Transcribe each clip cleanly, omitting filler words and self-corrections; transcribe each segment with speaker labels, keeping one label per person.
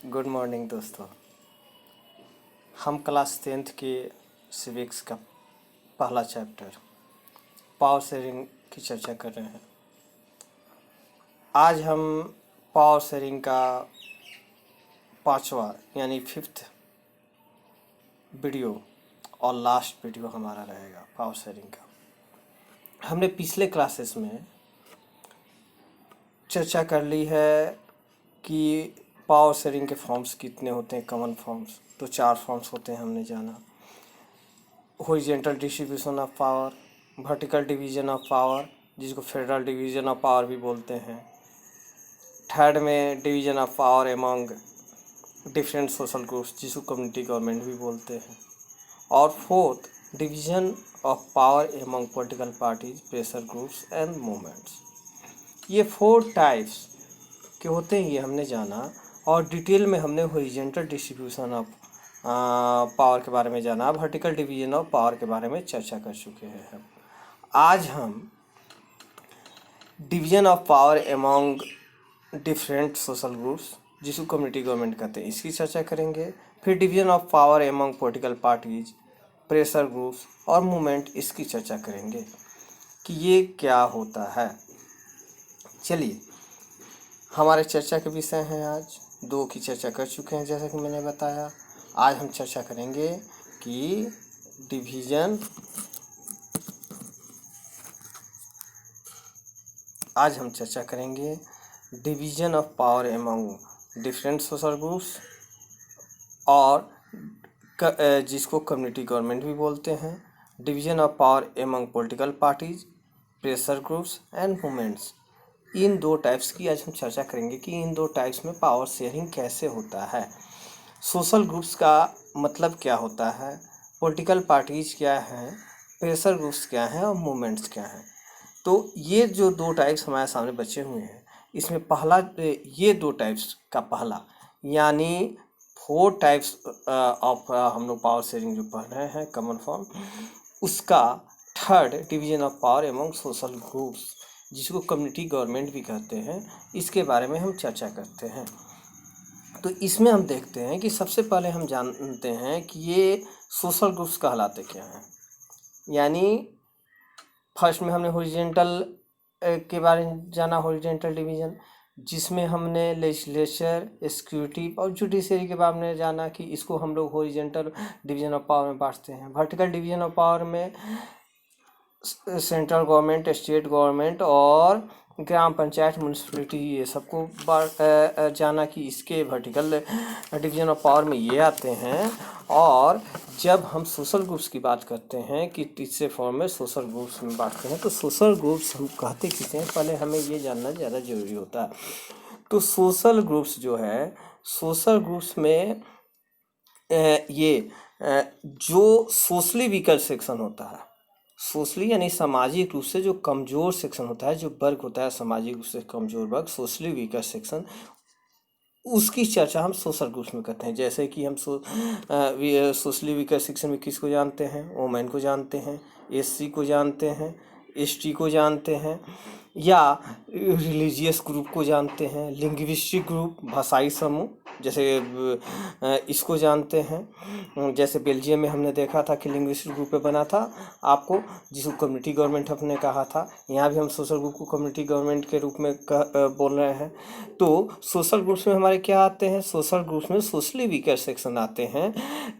Speaker 1: Good morning दोस्तों। हम class 10th के सिविक्स का पहला चैप्टर पावर शेयरिंग की चर्चा कर रहे हैं। आज हम पावर शेयरिंग का पांचवा यानी 5th वीडियो और लास्ट वीडियो हमारा रहेगा पावर शेयरिंग का। हमने पिछले क्लासेस में चर्चा कर ली है कि पावर शेयरिंग के फॉर्म्स कितने होते हैं। कॉमन फॉर्म्स तो 4 फॉर्म्स होते हैं, हमने जाना। Horizontal distribution of power, vertical division of power जिसको फेडरल डिवीजन ऑफ पावर भी बोलते हैं। थर्ड में division of power among different social groups जिसको कम्युनिटी गवर्नमेंट भी बोलते हैं। और fourth division of power among political parties, pressure groups and movements. ये 4 टाइप्स के होते हैं, ये हमने जाना। और डिटेल में हमने हॉरिजॉन्टल डिस्ट्रीब्यूशन ऑफ पावर के बारे में जाना, वर्टिकल डिवीजन ऑफ पावर के बारे में चर्चा कर चुके हैं हम। आज हम division of power among different social groups जिसको कम्युनिटी गवर्नमेंट कहते हैं, इसकी चर्चा करेंगे। फिर division of power among political parties, pressure groups और मूवमेंट, इसकी चर्चा करेंगे कि ये क्या होता है। चलिए, हमारे चर्चा के विषय हैं। आज 2 की चर्चा कर चुके हैं जैसा कि मैंने बताया। आज हम चर्चा करेंगे कि division of power among different social groups और जिसको कम्युनिटी गवर्नमेंट भी बोलते हैं। Division of power among political parties, pressure groups and movements. In 2 types की आज हम चर्चा करेंगे कि इन 2 टाइप्स में पावर शेयरिंग कैसे होता है। सोशल ग्रुप्स का मतलब क्या होता है, पॉलिटिकल पार्टीज क्या हैं, प्रेशर ग्रुप्स क्या हैं और मूवमेंट्स क्या हैं। तो ये जो 2 टाइप्स हमारे सामने बचे हुए हैं, इसमें पहला ये 2 टाइप्स का पहला यानी 4 टाइप्स ऑफ हम लोग पावर शेयरिंग जो पढ़ रहे हैं कॉमन फॉर्म, उसका third division of power among social groups जिसको कम्युनिटी गवर्नमेंट भी कहते हैं, इसके बारे में हम चर्चा करते हैं। तो इसमें हम देखते हैं कि सबसे पहले हम जानते हैं कि ये सोशल ग्रुप्स कहलाते क्या हैं। यानी फर्स्ट में हमने हॉरिजॉन्टल के बारे में जाना, हॉरिजॉन्टल डिवीजन जिसमें हमने लेजिस्लेचर, एग्जीक्यूटिव और जुडिशरी के बारे में जाना कि इसको हम लोग हॉरिजॉन्टल डिवीजन ऑफ पावर में बांटते हैं। वर्टिकल डिवीजन ऑफ पावर में सेंट्रल गवर्नमेंट, स्टेट गवर्नमेंट और ग्राम पंचायत, म्यूनसिपलिटी, ये सबको जाना कि इसके वर्टिकल डिवीजन ऑफ पावर में ये आते हैं। और जब हम सोशल ग्रुप्स की बात करते हैं कि तीसरे फॉर्म में सोशल ग्रुप्स में बांटते हैं, तो सोशल ग्रुप्स हम कहते किसे हैं, पहले हमें ये जानना ज़्यादा ज़रूरी होता है। तो सोशल ग्रुप्स जो है, सोशल ग्रुप्स में जो सोशली वीकर सेक्शन होता है, सोशली यानी सामाजिक रूप से जो कमज़ोर सेक्शन होता है, जो वर्ग होता है सामाजिक रूप से कमज़ोर वर्ग, सोशली वीकर सेक्शन, उसकी चर्चा हम सोशल ग्रुप्स में करते हैं। जैसे कि हम सोशली वीकर सेक्शन में किसको जानते हैं, वोमेन को जानते हैं, एससी को जानते हैं, एसटी को जानते हैं, या रिलीजियस ग्रुप को जानते हैं, लिंग्विस्टिक ग्रुप, भाषाई समूह, जैसे इसको जानते हैं। जैसे बेल्जियम में हमने देखा था कि लिंग्विस्टिक ग्रुप पे बना था आपको, जिसको कम्युनिटी गवर्नमेंट हमने कहा था। यहाँ भी हम सोशल ग्रुप को कम्युनिटी गवर्नमेंट के रूप में बोल रहे हैं। तो सोशल ग्रुप्स में हमारे क्या आते हैं, सोशल ग्रुप्स में सोशली वीकर सेक्शन आते हैं,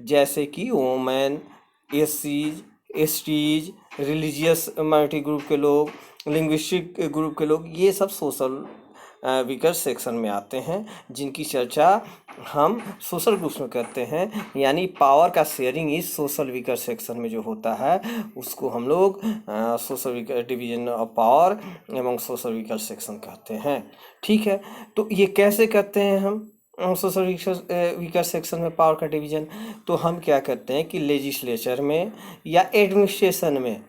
Speaker 1: जैसे कि वोमेन, एससीज, एसटीज, रिलीजियस माइनॉरिटी ग्रुप के लोग, लिंग्विस्टिक ग्रुप के लोग, ये सब सोशल वीकर सेक्शन में आते हैं, जिनकी चर्चा हम सोशल ग्रुप्स में करते हैं। यानी पावर का शेयरिंग इस सोशल वीकर सेक्शन में जो होता है, उसको हम लोग social weaker division of power एवं सोशल वीकर सेक्शन कहते हैं। ठीक है, तो ये कैसे करते हैं हम सोशल वीकर सेक्शन में पावर का डिवीजन? तो हम क्या करते हैं कि लेजिस्लेचर में या एडमिनिस्ट्रेशन में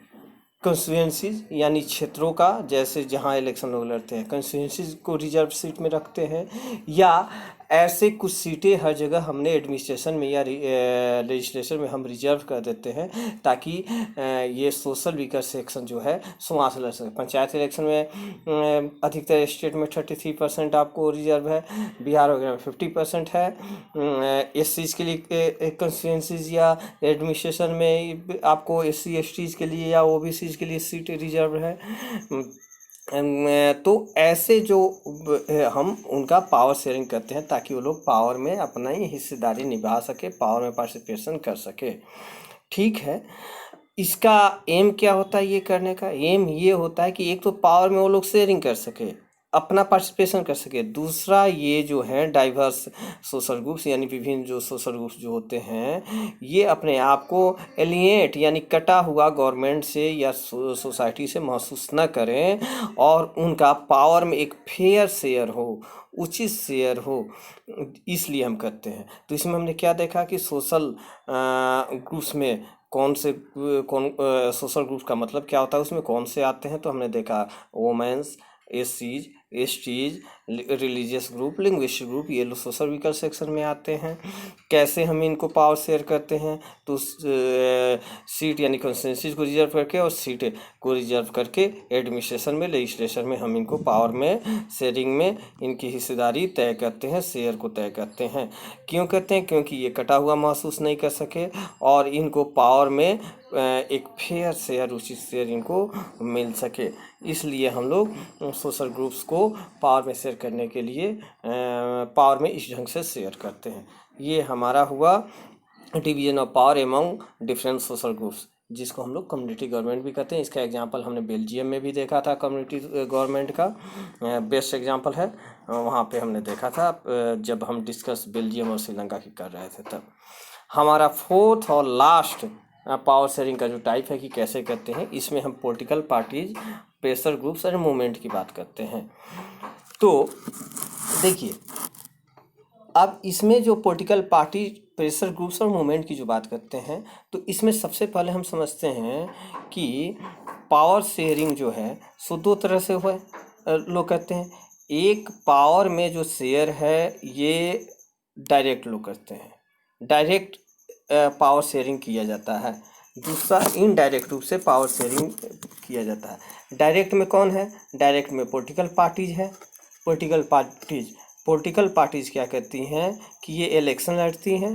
Speaker 1: कंस्टिट्यूएंसीज यानी क्षेत्रों का, जैसे जहाँ इलेक्शन लोग लड़ते हैं, कंस्टिट्यूएंसीज को रिजर्व सीट में रखते हैं, या ऐसे कुछ सीटें हर जगह हमने एडमिनिस्ट्रेशन में या लेजिस्लेशन में हम रिजर्व कर देते हैं, ताकि ये सोशल वीकर सेक्शन जो है सो वहाँ से लड़ सके। पंचायत इलेक्शन में अधिकतर स्टेट में 33% आपको रिजर्व है, बिहार वगैरह में 50% है। SCs के लिए कंस्टिट्यूंसीज या एडमिनिस्ट्रेशन में आपको SC STs के लिए या OBCs के लिए सीट रिजर्व है। तो ऐसे जो हम उनका पावर शेयरिंग करते हैं, ताकि वो लोग पावर में अपना ही हिस्सेदारी निभा सके, पावर में पार्टिसिपेशन कर सके। ठीक है, इसका एम क्या होता है? ये करने का एम ये होता है कि एक तो पावर में वो लोग शेयरिंग कर सके, अपना पार्टिसिपेशन कर सके। दूसरा, ये जो है डाइवर्स सोशल ग्रुप्स यानी विभिन्न जो सोशल ग्रुप्स जो होते हैं, ये अपने आप को एलिएट यानी कटा हुआ गवर्नमेंट से या सोसाइटी से महसूस न करें, और उनका पावर में एक फेयर शेयर हो, उचित शेयर हो, इसलिए हम करते हैं। तो इसमें हमने क्या देखा कि सोशल ग्रुप्स में कौन सोशल ग्रुप का मतलब क्या होता है, उसमें कौन से आते हैं। तो हमने देखा women's, SCs, STs, religious group, linguistic group, ये लोग सोशल वीकर सेक्शन में आते हैं। कैसे हम इनको पावर शेयर करते हैं? तो सीट यानी कॉन्स्टिट्यूंसीज को रिजर्व करके और सीट को रिजर्व करके एडमिनिस्ट्रेशन में, लेजिस्लेशन में हम इनको पावर में शेयरिंग में इनकी हिस्सेदारी तय करते हैं, शेयर को तय करते हैं। क्यों करते हैं? क्योंकि ये कटा हुआ महसूस नहीं कर सके और इनको पावर में एक फेयर शेयर, उचित शेयर इनको मिल सके। इसलिए हम लोग सोशल ग्रुप्स को पावर में शेयर करने के लिए पावर में इस ढंग से शेयर करते हैं। ये हमारा हुआ division of power among different social groups, जिसको हम लोग कम्युनिटी गवर्नमेंट भी कहते हैं। इसका एग्जांपल हमने बेल्जियम में भी देखा था, कम्युनिटी गवर्नमेंट का बेस्ट एग्जांपल है। वहाँ पे हमने देखा था जब हम डिस्कस बेल्जियम और श्रीलंका की कर रहे थे। तब हमारा फोर्थ और लास्ट पावर शेयरिंग का जो टाइप है कि कैसे करते हैं, इसमें हम पॉलिटिकल पार्टीज, प्रेशर ग्रुप्स और मूवमेंट की बात करते हैं। तो देखिए, अब इसमें जो पॉलिटिकल पार्टी, प्रेशर ग्रुप्स और मूवमेंट की जो बात करते हैं, तो इसमें सबसे पहले हम समझते हैं कि पावर शेयरिंग जो है सो दो तरह से हुआ लोग करते हैं। एक, पावर में जो शेयर है ये डायरेक्ट लोग करते हैं, डायरेक्ट पावर शेयरिंग किया जाता है। दूसरा, इनडायरेक्ट रूप से पावर शेयरिंग किया जाता है। डायरेक्ट में कौन है? डायरेक्ट में पॉलिटिकल पार्टीज है। पॉलिटिकल पार्टीज क्या करती हैं कि ये इलेक्शन लड़ती हैं,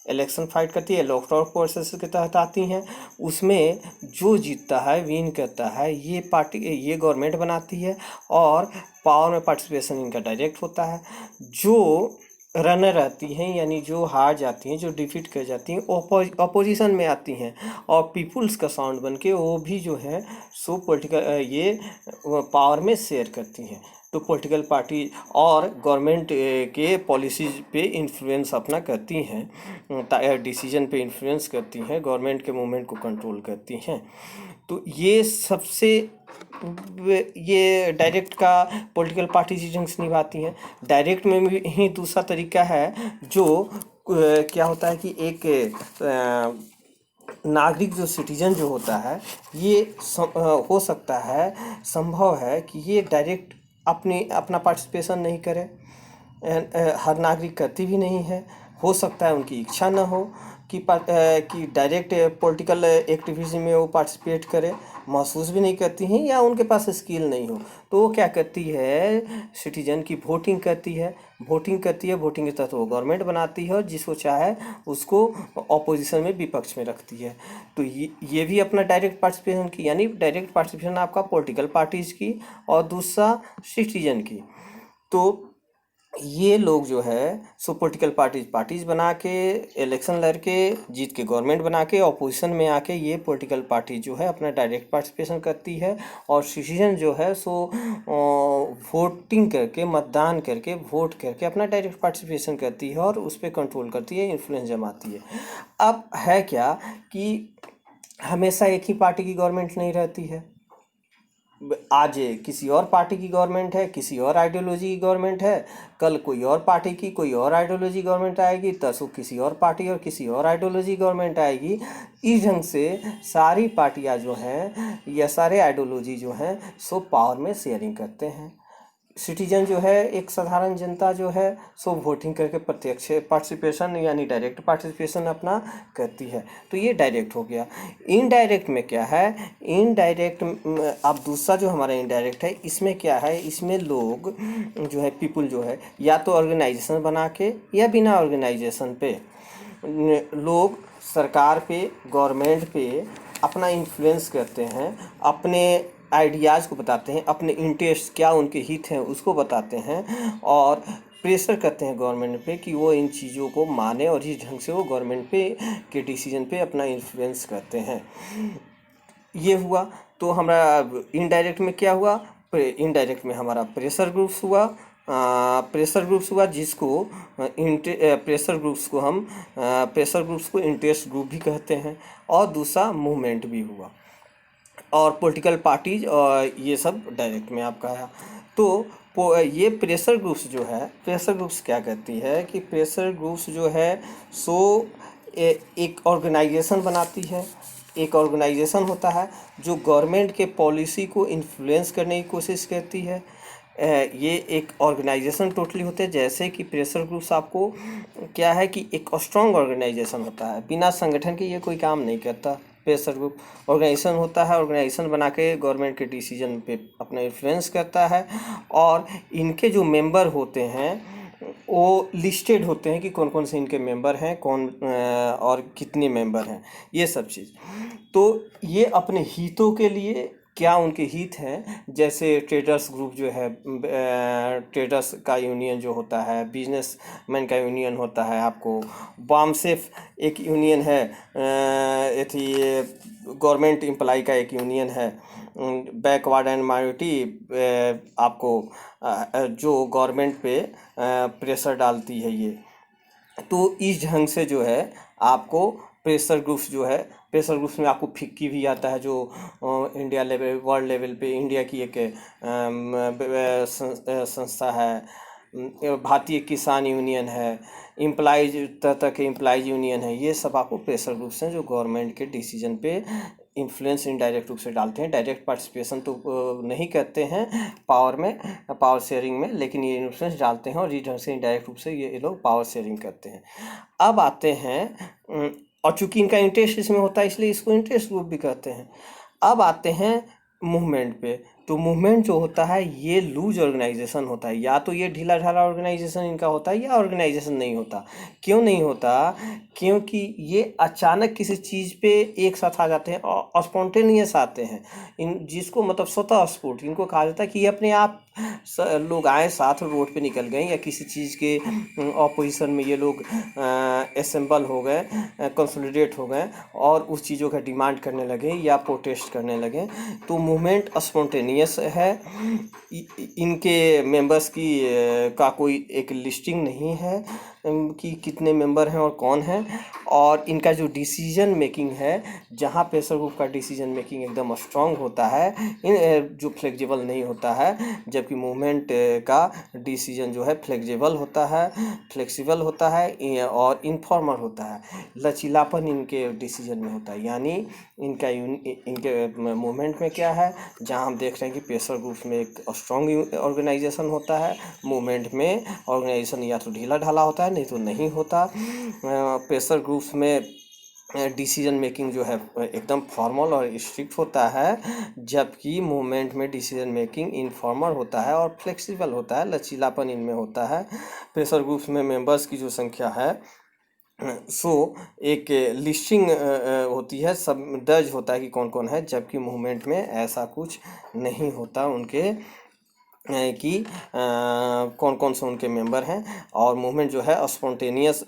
Speaker 1: इलेक्शन फाइट करती है, इलेक्टोरल प्रोसेस के तहत आती हैं। उसमें जो जीतता है, विन करता है, ये पार्टी, ये गवर्नमेंट बनाती है और पावर में पार्टिसिपेशन इनका डायरेक्ट होता है। जो रनर रहती हैं यानी जो हार जाती हैं, जो डिफीट कर जाती हैं, अपोजिशन में आती हैं और पीपुल्स का साउंड बन के वो भी जो है सो पॉलिटिकल ये पावर में शेयर करती हैं। तो पॉलिटिकल पार्टी और गवर्नमेंट के पॉलिसीज पे इन्फ्लुएंस अपना करती हैं, डिसीजन पे इन्फ्लुएंस करती हैं, गवर्नमेंट के मूवमेंट को कंट्रोल करती हैं। तो ये सबसे ये डायरेक्ट का पॉलिटिकल पार्टी ढंग से निभाती हैं। डायरेक्ट में भी ही दूसरा तरीका है जो क्या होता है कि एक नागरिक जो सिटीजन जो होता है, ये हो सकता है, संभव है कि ये डायरेक्ट अपना पार्टिसिपेशन नहीं करे। हर नागरिक करती भी नहीं है, हो सकता है उनकी इच्छा न हो कि डायरेक्ट पॉलिटिकल एक्टिविज़म में वो पार्टिसिपेट करे, महसूस भी नहीं करती हैं या उनके पास स्किल नहीं हो। तो वो क्या करती है, सिटीजन की वोटिंग करती है, वोटिंग के तहत वो गवर्नमेंट बनाती है और जिसको चाहे उसको ऑपोजिशन में, विपक्ष में रखती है। तो ये भी अपना डायरेक्ट पार्टिसिपेशन की, यानी डायरेक्ट पार्टिसिपेशन आपका पॉलिटिकल पार्टीज की और दूसरा सिटीजन की। तो ये लोग जो है सो पॉलिटिकल पार्टीज बना के, इलेक्शन लड़ के, जीत के गवर्नमेंट बना के, ऑपोजिशन में आके ये पॉलिटिकल पार्टी जो है अपना डायरेक्ट पार्टिसिपेशन करती है और सिटीजन जो है सो वोटिंग करके, मतदान करके, वोट करके अपना डायरेक्ट पार्टिसिपेशन करती है और उस पर कंट्रोल करती है, इन्फ्लुएंस जमाती है। अब है क्या कि हमेशा एक ही पार्टी की गवर्नमेंट नहीं रहती है। आज किसी और पार्टी की गवर्नमेंट है, किसी और आइडियोलॉजी की गवर्नमेंट है, कल कोई और पार्टी की, कोई और आइडियोलॉजी गवर्नमेंट आएगी, तरसों किसी और पार्टी और किसी और आइडियोलॉजी गवर्नमेंट आएगी। इस ढंग से सारी पार्टियां जो हैं या सारे आइडियोलॉजी जो हैं सो पावर में शेयरिंग करते हैं। सिटीजन जो है, एक साधारण जनता जो है सो वोटिंग करके प्रत्यक्ष पार्टिसिपेशन यानी डायरेक्ट पार्टिसिपेशन अपना करती है। तो ये डायरेक्ट हो गया। इनडायरेक्ट में क्या है, इनडायरेक्ट अब दूसरा जो हमारा इनडायरेक्ट है, इसमें क्या है, इसमें लोग जो है, पीपुल जो है, या तो ऑर्गेनाइजेशन बना के या बिना ऑर्गेनाइजेशन पे लोग सरकार पे, गवर्नमेंट पे अपना इन्फ्लुएंस करते हैं, अपने आइडियाज़ को बताते हैं, अपने इंटरेस्ट क्या उनके हित हैं उसको बताते हैं, और प्रेशर करते हैं गवर्नमेंट पे कि वो इन चीज़ों को माने, और इस ढंग से वो गवर्नमेंट पे के डिसीजन पे अपना इन्फ्लुएंस करते हैं। ये हुआ। तो हमारा इनडायरेक्ट में क्या हुआ, इनडायरेक्ट में हमारा प्रेशर ग्रुप्स हुआ। प्रेशर ग्रुप्स हुआ जिसको प्रेशर ग्रुप्स को हम प्रेशर ग्रुप्स को इंटरेस्ट ग्रुप भी कहते हैं, और दूसरा मूवमेंट भी हुआ, और पॉलिटिकल पार्टीज और ये सब डायरेक्ट में आपका है। तो ये प्रेशर ग्रुप्स जो है, प्रेशर ग्रुप्स क्या कहती है कि प्रेशर ग्रुप्स जो है सो एक ऑर्गेनाइजेशन बनाती है। एक ऑर्गेनाइजेशन होता है जो गवर्नमेंट के पॉलिसी को इन्फ्लुएंस करने की कोशिश करती है। ये एक ऑर्गेनाइजेशन टोटली होते हैं। जैसे कि प्रेशर ग्रुप्स आपको क्या है कि एक स्ट्रॉन्ग ऑर्गेनाइजेशन होता है, बिना संगठन के ये कोई काम नहीं करता। प्रेशर ग्रुप ऑर्गेनाइजेशन होता है, ऑर्गेनाइजेशन बना के गवर्नमेंट के डिसीजन पे अपना इन्फ्लुएंस करता है, और इनके जो मेंबर होते हैं वो लिस्टेड होते हैं कि कौन कौन से इनके मेंबर हैं, कौन और कितने मेंबर हैं, ये सब चीज़। तो ये अपने हितों के लिए क्या उनके हित हैं, जैसे ट्रेडर्स ग्रुप जो है, ट्रेडर्स का यूनियन जो होता है, बिजनेसमैन का यूनियन होता है, आपको बामसेफ एक यूनियन है, थी गवर्नमेंट एम्प्लॉय का एक यूनियन है, बैकवर्ड एंड माइनॉरिटी आपको जो गवर्नमेंट पे प्रेशर डालती है ये। तो इस ढंग से जो है आपको प्रेशर ग्रुप्स जो है, प्रेशर ग्रुप्स में आपको फिक्की भी आता है जो इंडिया लेवल, वर्ल्ड लेवल पे इंडिया की एक संस्था है। भारतीय किसान यूनियन है, एम्प्लॉइज तरह के एम्प्लॉइज यूनियन है। ये सब आपको प्रेशर ग्रुप्स हैं जो गवर्नमेंट के डिसीजन पे इन्फ्लुएंस इनडायरेक्ट रूप से डालते हैं। डायरेक्ट पार्टिसिपेशन तो नहीं करते हैं पावर में, पावर शेयरिंग में, लेकिन ये इन्फ्लुएंस डालते हैं, और इस ढंग से इनडायरेक्ट रूप से ये लोग पावर शेयरिंग करते हैं। अब आते हैं और चूंकि इनका इंटरेस्ट इसमें होता है इसलिए इसको इंटरेस्ट ग्रुप भी कहते हैं। अब आते हैं मूवमेंट पे। तो मूवमेंट जो होता है ये लूज ऑर्गेनाइजेशन होता है, या तो ये ढीला ढाला ऑर्गेनाइजेशन इनका होता है, या ऑर्गेनाइजेशन नहीं होता। क्यों नहीं होता? क्योंकि ये अचानक किसी चीज़ पे एक साथ आ जाते हैं और स्पॉन्टेनियस आते हैं। इन जिसको मतलब स्वतः स्फूर्त इनको कहा जाता है कि ये अपने आप लोग आए साथ रोड पे निकल गए, या किसी चीज़ के ऑपोजिशन में ये लोग असेंबल हो गए, कंसोलिडेट हो गए, और उस चीज़ों का डिमांड करने लगे या प्रोटेस्ट करने लगे। तो मूवमेंट स्पॉन्टेनियस है। इनके मेंबर्स की का कोई एक लिस्टिंग नहीं है कि कितने मेंबर हैं और कौन हैं, और इनका जो डिसीजन मेकिंग है, जहाँ प्रेशर ग्रुप का डिसीजन मेकिंग एकदम स्ट्रांग होता है, जो फ्लेक्सिबल नहीं होता है, जबकि मूवमेंट का डिसीजन जो है फ्लेक्सिबल होता है, फ्लेक्सिबल होता है और इनफॉर्मल होता है। लचीलापन इनके डिसीजन में होता है। यानी इनके मूवमेंट में क्या है, जहाँ हम देख रहे हैं कि प्रेशर ग्रुप्स में एक स्ट्रॉन्ग ऑर्गेनाइजेशन होता है, मूवमेंट में ऑर्गेनाइजेशन या तो ढीला ढाला होता है, नहीं तो नहीं होता। प्रेशर ग्रुप्स में डिसीजन मेकिंग जो है एकदम फॉर्मल और स्ट्रिक्ट होता है, जबकि मूवमेंट में डिसीजन मेकिंग इनफॉर्मल होता है और फ्लेक्सिबल होता है, लचीलापन इनमें होता है। प्रेशर ग्रुप्स में मेंबर्स की जो संख्या है सो एक लिस्टिंग होती है, सब दर्ज होता है कि कौन कौन है, जबकि मूवमेंट में ऐसा कुछ नहीं होता उनके कि कौन कौन से उनके मेंबर हैं। और मूवमेंट जो है स्पॉन्टेनियस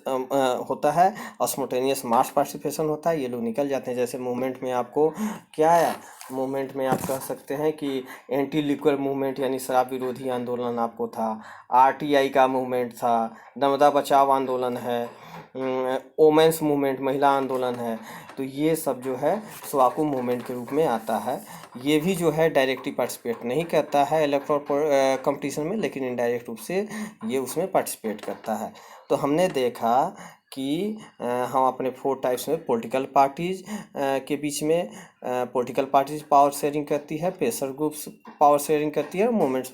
Speaker 1: होता है, स्पॉन्टेनियस मास पार्टिसिपेशन होता है। ये लोग निकल जाते हैं। जैसे मूवमेंट में आपको क्या है, मूवमेंट में आप कह सकते हैं कि एंटी लिक्वर मूवमेंट यानी शराब विरोधी आंदोलन आपको था, आरटीआई का मूवमेंट था, नर्मदा बचाओ आंदोलन है, वोमेंस मूवमेंट महिला आंदोलन है। तो ये सब जो है सो आपको मूवमेंट के रूप में आता है। ये भी जो है डायरेक्टली पार्टिसिपेट नहीं करता है इलेक्टोरल कंपटीशन में, लेकिन इनडायरेक्ट रूप से ये उसमें पार्टिसिपेट करता है। तो हमने देखा कि हम अपने 4 टाइप्स में पॉलिटिकल पार्टीज के बीच में पॉलिटिकल पार्टीज पावर शेयरिंग करती है, प्रेशर ग्रुप्स पावर शेयरिंग करती है और मूवमेंट्स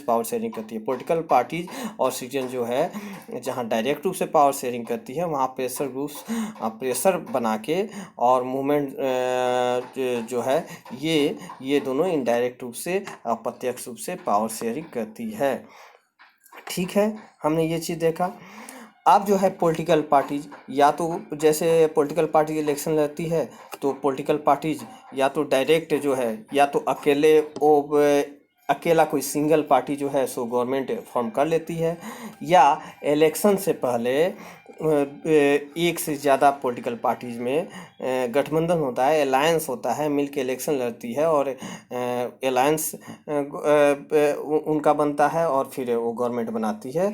Speaker 1: पावर शेयरिंग करती है। पॉलिटिकल पार्टीज और सिटीजन जो है जहाँ डायरेक्ट रूप से पावर शेयरिंग करती है वहाँ प्रेशर ग्रुप्स प्रेशर बना के, और मूवमेंट जो है ये दोनों इनडायरेक्ट रूप से अप्रत्यक्ष रूप से पावर शेयरिंग करती है। ठीक है, हमने ये चीज़ देखा। अब जो है पॉलिटिकल पार्टीज, या तो जैसे पॉलिटिकल पार्टी इलेक्शन लड़ती है तो पॉलिटिकल पार्टीज या तो डायरेक्ट जो है, या तो अकेला कोई सिंगल पार्टी जो है सो गवर्नमेंट फॉर्म कर लेती है, या इलेक्शन से पहले एक से ज़्यादा पॉलिटिकल पार्टीज में गठबंधन होता है, अलायंस होता है, मिलके इलेक्शन लड़ती है और अलायंस उनका बनता है और फिर वो गवर्नमेंट बनाती है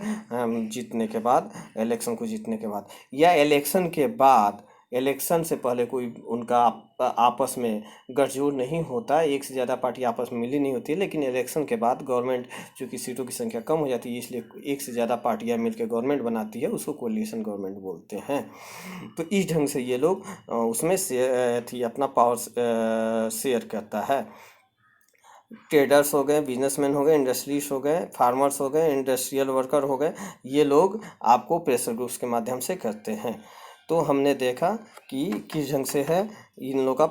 Speaker 1: जीतने के बाद, इलेक्शन को जीतने के बाद। या इलेक्शन के बाद, इलेक्शन से पहले कोई उनका आपस में गठजोड़ नहीं होता, एक से ज़्यादा पार्टी आपस में मिली नहीं होती है, लेकिन इलेक्शन के बाद गवर्नमेंट चूँकि सीटों की संख्या कम हो जाती है इसलिए एक से ज़्यादा पार्टियां मिलकर गवर्नमेंट बनाती है, उसको कोलिशन गवर्नमेंट बोलते हैं। तो इस ढंग से ये लोग उसमें अपना पावर शेयर करता है। ट्रेडर्स हो गए, बिजनेसमैन हो गए, इंडस्ट्रीज हो गए, फार्मर्स हो गए, इंडस्ट्रियल वर्कर हो गए, ये लोग आपको प्रेशर ग्रुप्स के माध्यम से करते हैं। तो हमने देखा कि किस ढंग से है इन लोगों का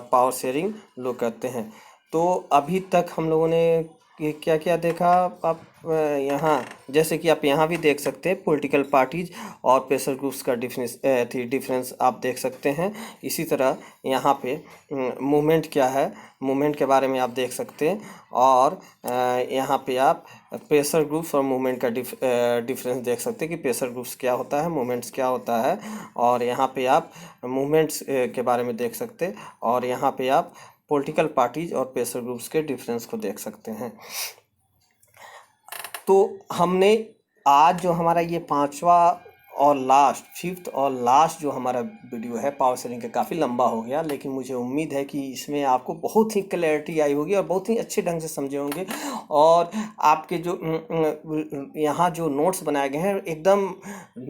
Speaker 1: पावर शेयरिंग लोग करते हैं। तो अभी तक हम लोगों ने क्या क्या देखा, आप यहाँ जैसे कि आप यहाँ भी देख सकते हैं पॉलिटिकल पार्टीज और प्रेशर ग्रुप्स का डिफरेंस आप देख सकते हैं। इसी तरह यहाँ पे मूवमेंट क्या है, मूवमेंट के बारे में आप देख सकते हैं, और यहाँ पे आप प्रेशर ग्रुप्स और मूवमेंट का डिफरेंस देख सकते हैं कि प्रेशर ग्रुप्स क्या होता है, मूवमेंट्स क्या होता है, और यहाँ पे आप मूवमेंट्स के बारे में देख सकते हैं, और यहाँ पे आप पॉलिटिकल पार्टीज और प्रेशर ग्रुप्स के डिफरेंस को देख सकते हैं। तो हमने आज जो हमारा ये 5th और लास्ट जो हमारा वीडियो है पावर शेयरिंग का, काफ़ी लंबा हो गया, लेकिन मुझे उम्मीद है कि इसमें आपको बहुत ही क्लैरिटी आई होगी और बहुत ही अच्छे ढंग से समझे होंगे। और आपके जो यहाँ जो नोट्स बनाए गए हैं एकदम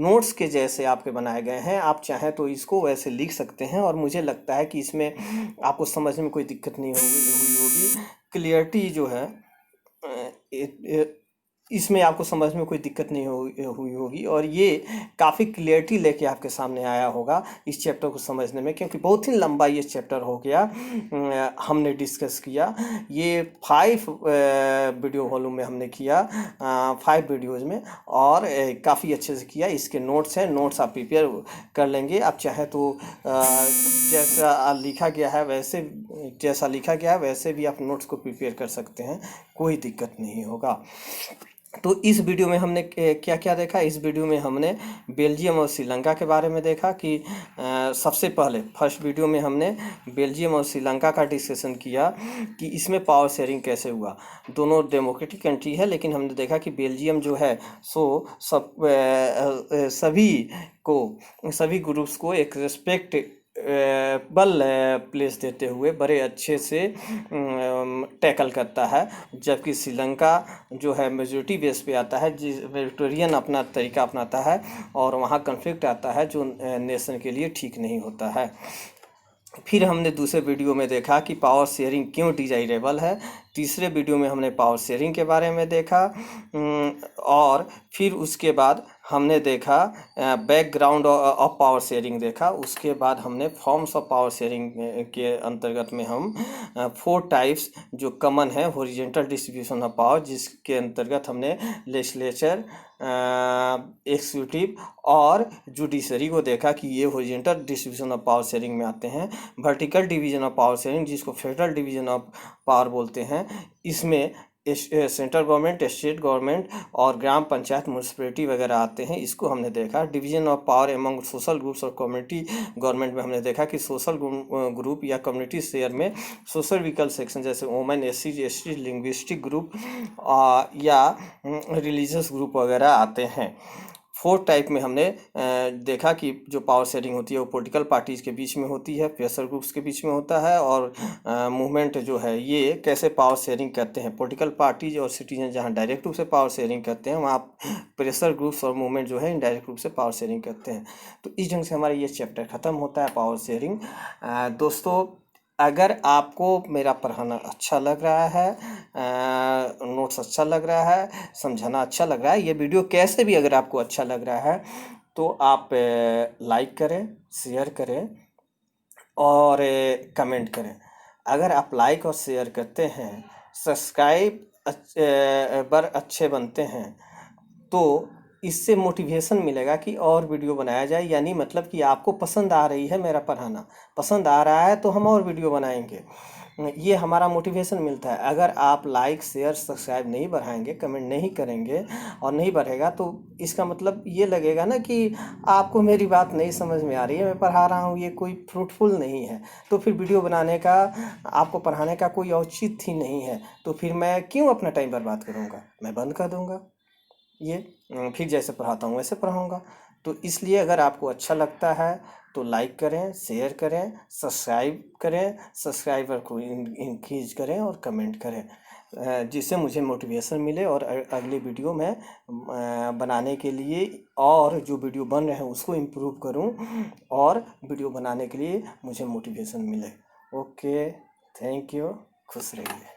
Speaker 1: नोट्स के जैसे आपके बनाए गए हैं, आप चाहें तो इसको वैसे लिख सकते हैं, और मुझे लगता है कि इसमें आपको समझने में कोई दिक्कत नहीं हुई होगी। क्लियरिटी जो है इसमें आपको समझ में कोई दिक्कत नहीं हुई होगी, और ये काफ़ी क्लियरिटी लेके आपके सामने आया होगा इस चैप्टर को समझने में, क्योंकि बहुत ही लंबा ये चैप्टर हो गया। हमने डिस्कस किया ये 5 वीडियो वॉल्यूम में हमने किया, 5 वीडियोज़ में, और काफ़ी अच्छे से किया। इसके नोट्स हैं, नोट्स आप प्रिपेयर कर लेंगे। आप चाहे तो जैसा लिखा गया है वैसे भी आप नोट्स को प्रिपेयर कर सकते हैं, कोई दिक्कत नहीं होगा। तो इस वीडियो में हमने क्या क्या देखा, इस वीडियो में हमने बेल्जियम और श्रीलंका के बारे में देखा कि सबसे पहले फर्स्ट वीडियो में हमने बेल्जियम और श्रीलंका का डिस्कशन किया कि इसमें पावर शेयरिंग कैसे हुआ। दोनों डेमोक्रेटिक कंट्री है, लेकिन हमने देखा कि बेल्जियम जो है सो सभी ग्रुप्स को एक रेस्पेक्ट प्लेस देते हुए बड़े अच्छे से टैकल करता है, जबकि श्रीलंका जो है मेजोरिटी बेस पे आता है, विक्टोरियन अपना तरीका अपनाता है, और वहाँ कन्फ्लिक्ट आता है जो नेशन के लिए ठीक नहीं होता है। फिर हमने दूसरे वीडियो में देखा कि पावर शेयरिंग क्यों डिजायरेबल है। तीसरे वीडियो में हमने पावर शेयरिंग के बारे में देखा, और फिर उसके बाद हमने देखा बैकग्राउंड ऑफ पावर शेयरिंग देखा। उसके बाद हमने फॉर्म्स ऑफ पावर शेयरिंग के अंतर्गत में हम 4 टाइप्स जो कॉमन है, हॉरिजॉन्टल डिस्ट्रीब्यूशन ऑफ पावर, जिसके अंतर्गत हमने लेजिस्लेचर, एक्सिक्यूटिव और जुडिशरी को देखा कि ये horizontal distribution of power sharing में आते हैं। Vertical division of power sharing, जिसको फेडरल डिवीजन ऑफ पावर बोलते हैं, इसमें सेंट्रल गवर्नमेंट, स्टेट गवर्नमेंट और ग्राम पंचायत, म्यूनिसिपैलिटी वगैरह आते हैं, इसको हमने देखा। Division of power among social groups और कम्युनिटी गवर्नमेंट में हमने देखा कि सोशल ग्रुप या कम्युनिटी शेयर में सोशल व्हीकल सेक्शन जैसे वोमेन, एससी, लिंग्विस्टिक ग्रुप या रिलीजियस ग्रुप वगैरह आते हैं। फोर्थ टाइप में हमने देखा कि जो पावर शेयरिंग होती है वो पॉलिटिकल पार्टीज़ के बीच में होती है, प्रेशर ग्रुप्स के बीच में होता है, और मूवमेंट जो है ये कैसे पावर शेयरिंग करते हैं। पॉलिटिकल पार्टीज और सिटीजन जहाँ डायरेक्ट रूप से पावर शेयरिंग करते हैं, वहाँ प्रेशर ग्रुप्स और मूवमेंट जो है इनडायरेक्ट रूप से पावर शेयरिंग करते हैं। तो इस ढंग से हमारा ये चैप्टर ख़त्म होता है, पावर शेयरिंग। दोस्तों, अगर आपको मेरा पढ़ाना अच्छा लग रहा है, नोट्स अच्छा लग रहा है, समझाना अच्छा लग रहा है, ये वीडियो कैसे भी अगर आपको अच्छा लग रहा है तो आप लाइक करें, शेयर करें और कमेंट करें। अगर आप लाइक और शेयर करते हैं, सब्सक्राइब बर अच्छे बनते हैं, तो इससे मोटिवेशन मिलेगा कि और वीडियो बनाया जाए। यानी मतलब कि आपको पसंद आ रही है मेरा पढ़ाना, पसंद आ रहा है तो हम और वीडियो बनाएंगे, ये हमारा मोटिवेशन मिलता है। अगर आप लाइक शेयर सब्सक्राइब नहीं बढ़ाएंगे, कमेंट नहीं करेंगे और नहीं बढ़ेगा, तो इसका मतलब ये लगेगा ना कि आपको मेरी बात नहीं समझ में आ रही है, मैं पढ़ा रहा हूँ ये कोई फ्रूटफुल नहीं है, तो फिर वीडियो बनाने का, आपको पढ़ाने का कोई औचित्य ही नहीं है। तो फिर मैं क्यों अपना टाइम बर्बाद करूँगा, मैं बंद कर दूँगा ये, फिर जैसे पढ़ाता हूँ वैसे पढ़ाऊँगा। तो इसलिए अगर आपको अच्छा लगता है तो लाइक करें, शेयर करें, सब्सक्राइब करें, सब्सक्राइबर को इंक्रीज करें और कमेंट करें, जिससे मुझे मोटिवेशन मिले और अगली वीडियो में बनाने के लिए, और जो वीडियो बन रहे हैं उसको इम्प्रूव करूं और वीडियो बनाने के लिए मुझे मोटिवेशन मिले। ओके, थैंक यू, खुश रहिए।